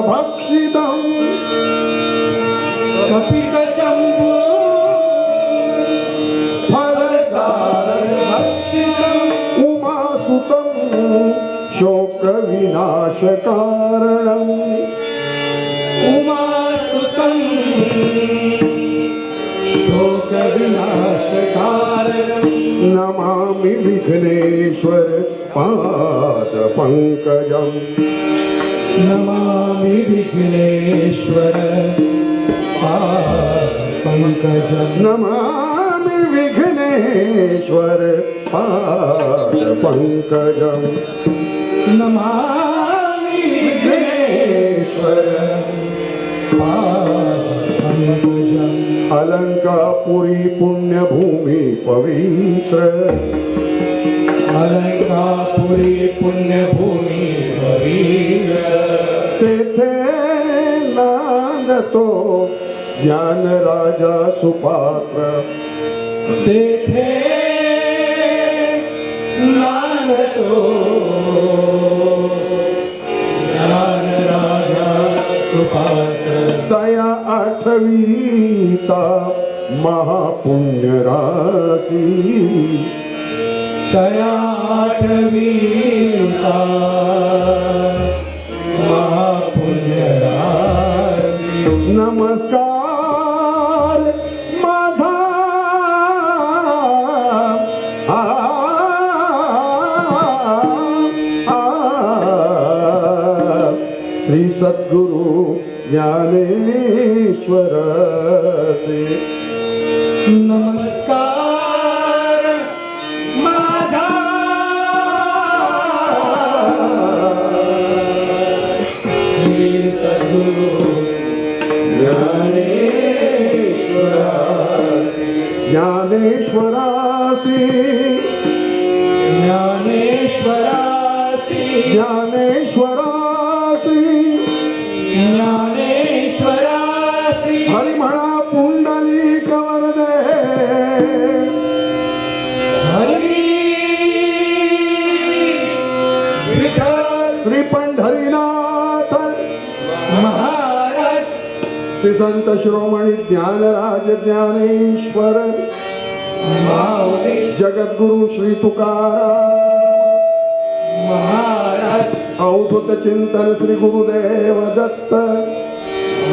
भक्षितम् कपितजम्बो फलसारभक्षितम् उमासुतं शोकविनाशकारणम् उमासुतं शोकविनाशकारणम् नमामि विघ्नेश्वर पादपङ्कजम् नमामि विघ्नेश्वर पादपङ्कजम् नमामि विघ्नेश्वर पादपङ्कजम् नमामि विघ्नेश्वर पादपङ्कजम् अलंकापुरी पुण्यभूमि पवित्र अलंकापुरी पुण्यभूमी पवित्र तेथे नांदतो ज्ञान राजा सुपात्र तेथे नांदतो ज्ञान राजा सुपात्र तया आठवीता महापुण्य राशी तया आठवीता महापुण्य राशी नमस्कार माझा श्री सद्गुरु ज्ञानेश्वर से नमस्कार माझा श्री सद्गुरु ज्ञानेश्वरासी ज्ञानेश्वरासी ज्ञानेश्वरासी ज्ञानेश्वरासी हरि म्हणा पुंडलिक वरदे हरी विठ्ठल श्री पंढरीनाथ महाराज श्री संत शिरोमणी ज्ञानराज ज्ञानेश्वर माऊली जगद्गुरु श्री तुकाराम महाराज अवधूत चिंतन श्री गुरुदेव दत्त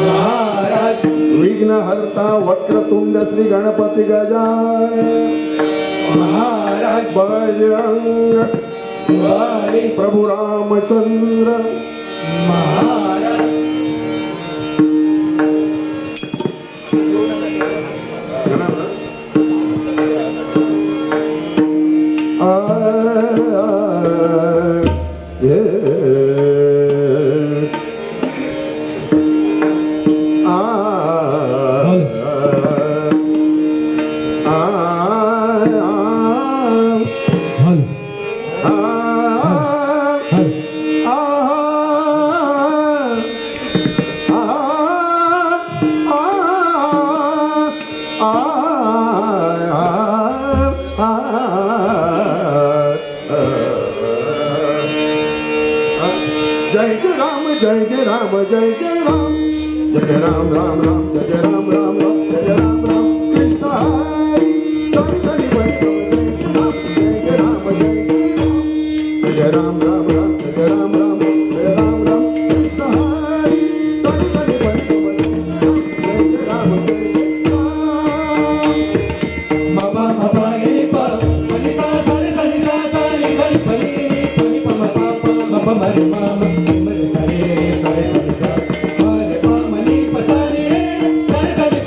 महाराज विघ्नहर्ता वक्रतुंड श्री गणपती गजानन महाराज बजरंग वाली प्रभु रामचंद्र महाराज जय जय राम जय जय राम जय जय राम जय जय राम राम राम जय जय राम राम राम जय जय राम राम कृष्ण हरी धनी धनी बड़ी जय जय राम जय जय राम राम राम जय जय राम राम जय राम राम कृष्ण हरी धनी धनी बड़ी जय जय राम जय बाबा बाबा रे बाबा मनी सा सा रे सा रे सा सा रे सा रे पनी पनी पमा पापा बाबा मरे मामा मरे सा रे सा रे सा रे सा मरे पा मनी पसा रे सा रे सा रे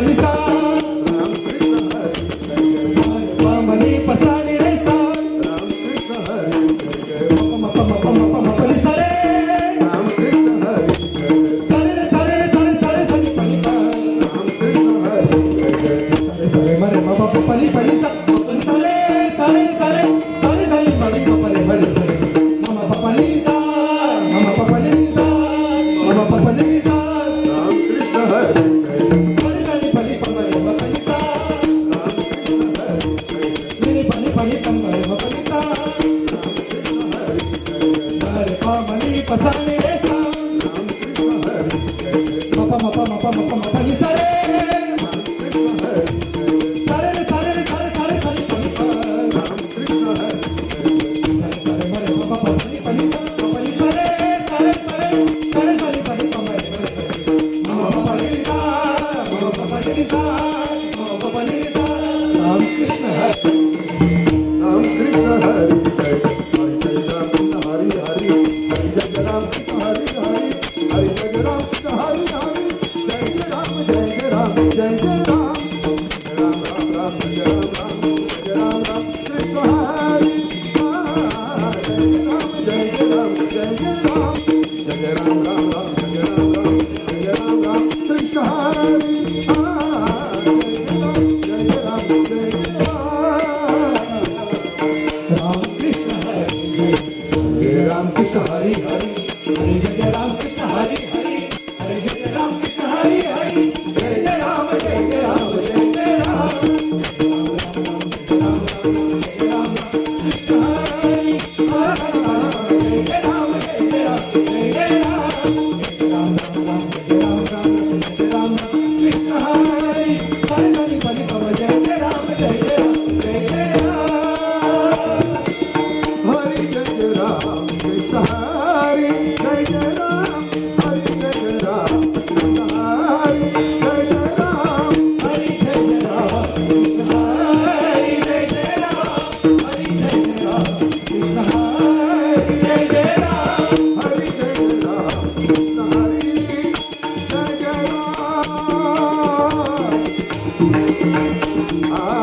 पनी सा राम कृष्ण हरी जय जय प मनी पसा नि रे सा राम कृष्ण हरी जय जय म पनी सा रे राम कृष्ण हरी जय जय सारे रे सारे रे सारे सारे सनी पनी सा राम कृष्ण हरी जय जय सारे सारे मरे म प पनी पनी सा पनी सा रे सारे सारे सारे सनी पनी म परे मरे मम प पनी सा मम प पनी सा मम प पनी सा राम कृष्ण हरी जय जय सारे सनी पनी प मरे म पनी सा राम कृष्ण हरी जय जय नि पनी पनी प मरे म पनी सा राम कृष्ण हरी जय जय मरे प मनी पसा नि रे सा राम कृष्ण हरी जय जय म पनी सा रे राम कृष्ण हरी जय जय सारे रे सारे रे सारे सारे सनी पनी सा राम कृष्ण हरी जय जय सारे मरे म प पनी सा रे सारे सारे सारे सनी पनी प मरे म पनी सा म पनी सा म पनी सा राम कृष्ण हरे राम कृष्ण हरी जय जय राम हरी हरी हरी जय राम कृष्ण हरी हरी हरी जय राम कृष्ण हरी हरी जय राम जय जय राम राम राम राम जय राम राम कृष्ण हरी जय राम जय राम राम जय राम राम कृष्ण हरी जय राम जय राम कृष्ण हरे जय राम कृष्ण हरि हरि हरे जय राम कृष्ण हरि हरि हरे जय राम कृष्ण हरि हरि जय राम जय राम जय राम कृष्ण हरि जय राम जय राम जय राम जय राम कृष्ण हरि हरि हरि हरि जय राम जय राम जय राम हरि जय राम कृष्ण हरि जय जय राम हरि जय राम कृष्ण हरि जय जय राम हरि जय राम कृष्ण हरि जय जय राम हरि जय राम कृष्ण हरि जय जय राम हरि जय राम कृष्ण हरि जय जय राम